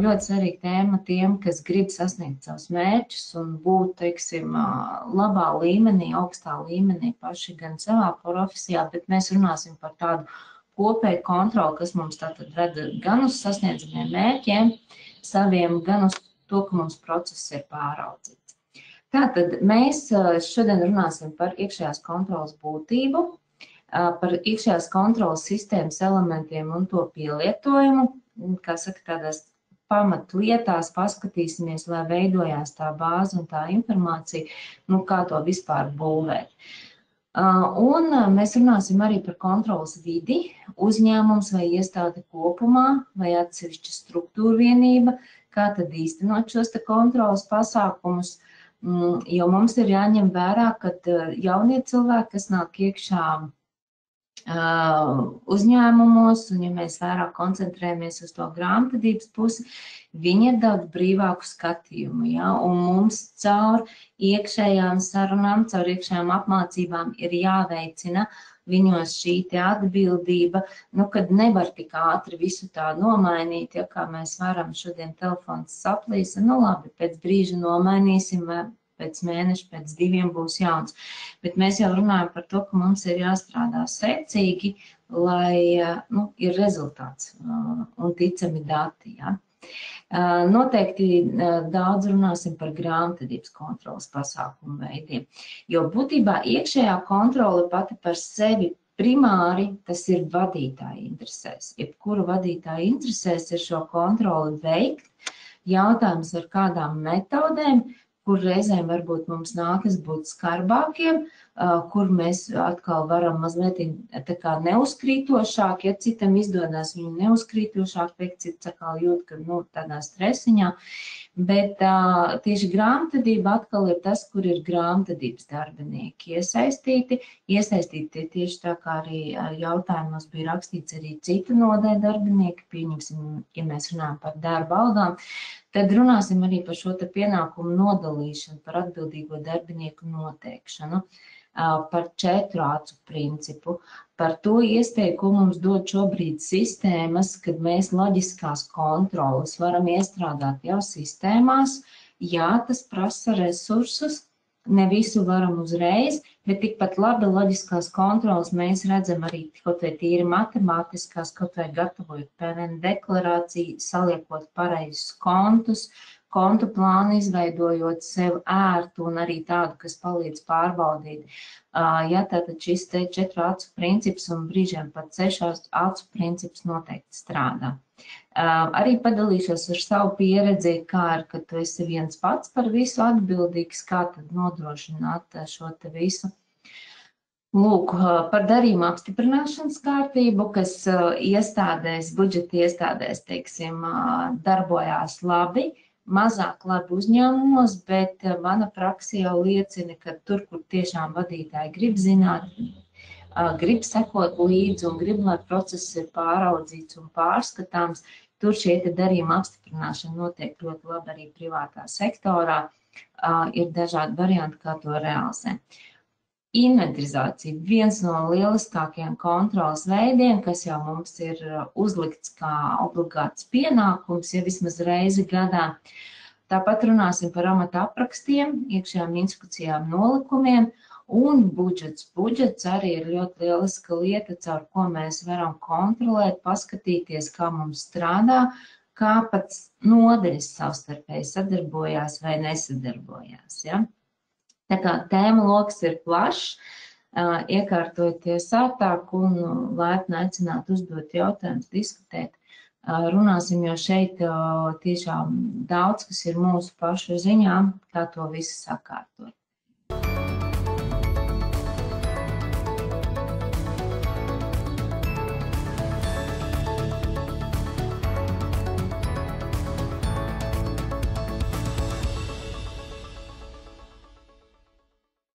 ļoti svarīga tēma tiem, kas grib sasniegt savus mērķus un būt, teiksim, labā līmenī, augstā līmenī paši gan savā profesijā, bet mēs runāsim par tādu kopēju kontroli, kas mums tātad rada gan uz sasniedzamiem mērķiem saviem, gan uz to, ka mums process ir pāraudzīts. Tātad mēs šodien runāsim par iekšējās kontrolas būtību, par iekšējās kontrolas sistēmas elementiem un to pielietojumu, kā saka, tādās pamatlietās paskatīsimies, lai veidojās tā bāze un tā informācija, kā to vispār būvēt. Un mēs runāsim arī par kontrolas vidi, uzņēmums vai iestāde kopumā, vai atsevišķa struktūra vienība, kā tad īstenot šos te kontrolas pasākumus, jo mums ir jāņem vērā, ka jaunie cilvēki, kas nāk iekšā uzņēmumos, un ja mēs vairāk koncentrējamies uz to grāmatvedības pusi, viņi ir daudz brīvāku skatījumu, ja? Un mums caur iekšējām sarunām, caur iekšējām apmācībām ir jāveicina viņos šī te atbildība, kad nevar tik ātri visu tā nomainīt, ja kā mēs varam šodien telefons saplīs, labi, pēc brīža nomainīsim, vai pēc mēneša, pēc 2 būs jauns. Bet mēs jau runājam par to, ka mums ir jāstrādā secīgi, lai ir rezultāts un ticami dati. Ja? Noteikti daudz runāsim par grāmatvedības kontrolas pasākumu veidiem, jo būtībā iekšējā kontrole pati par sevi primāri tas ir vadītāja interesēs. Jebkuru vadītāja interesēs ir šo kontroli veikt. Jautājums ar kādām metodēm, kur reizēm varbūt mums nākas būt skarbākiem, kur mēs atkal varam mazliet tā kā neuzkrītošāk, ja citam izdodas viņu neuzkrītošāk veikt, cits atkal jūt, ka tādā stresiņā. Bet tieši grāmatvedība atkal ir tas, kur ir grāmatvedības darbinieki iesaistīti tieši tā kā arī jautājumos bija rakstīts arī citu nodaļu darbinieki, pieņemsim, ja mēs runājam par darba algām, tad runāsim arī par šo te pienākumu nodalīšanu, par atbildīgo darbinieku noteikšanu, par 4 acu principu, par to iespēju, ko mums dod šobrīd sistēmas, kad mēs loģiskās kontrolas varam iestrādāt jau sistēmās. Jā, tas prasa resursus, ne visu varam uzreiz, bet tikpat labi loģiskās kontrolas mēs redzam arī kaut vai tīri matemātiskās, kaut vai gatavojot PVN deklarāciju, saliekot pareizus kontus, kontu plānu izveidojot sev ērtu un arī tādu, kas palīdz pārbaudīt. Ja tātad šis te 4 acu princips un brīžiem pat 6 acu princips noteikti strādā. Arī padalīšos ar savu pieredzi, kā ir, ka tu esi viens pats par visu atbildīgs, kā tad nodrošināt šo te visu. Lūk, par darījumu apstiprināšanas kārtību, kas iestādēs, budžeta iestādēs, teiksim, darbojās labi, mazāk labi uzņēmumos, bet mana praksa jau liecina, ka tur, kur tiešām vadītāji grib zināt, grib sekot līdzi un grib, lai process ir pāraudzīts un pārskatāms, tur šie te darījuma apstiprināšana notiek ļoti labi arī privātā sektorā. Ir dažādi varianti, kā to realizēt. Inventarizācija – viens no lieliskākajiem kontrolas veidiem, kas jau mums ir uzlikts kā obligāts pienākums, ja vismaz reizi gadā. Tāpat runāsim par amata aprakstiem, iekšējām instrukcijām, nolikumiem un budžets. Budžets arī ir ļoti lieliska lieta, caur ko mēs varam kontrolēt, paskatīties, kā mums strādā, kā pats nodaļas savstarpēji sadarbojās vai nesadarbojās. Ja? Tā kā tēma loks ir plašs, iekārtojieties ārtāk un laipni aicināt uzdot jautājumus, diskutēt. Runāsim, jo šeit tiešām daudz, kas ir mūsu pašu ziņā, kā to visu sakārtot.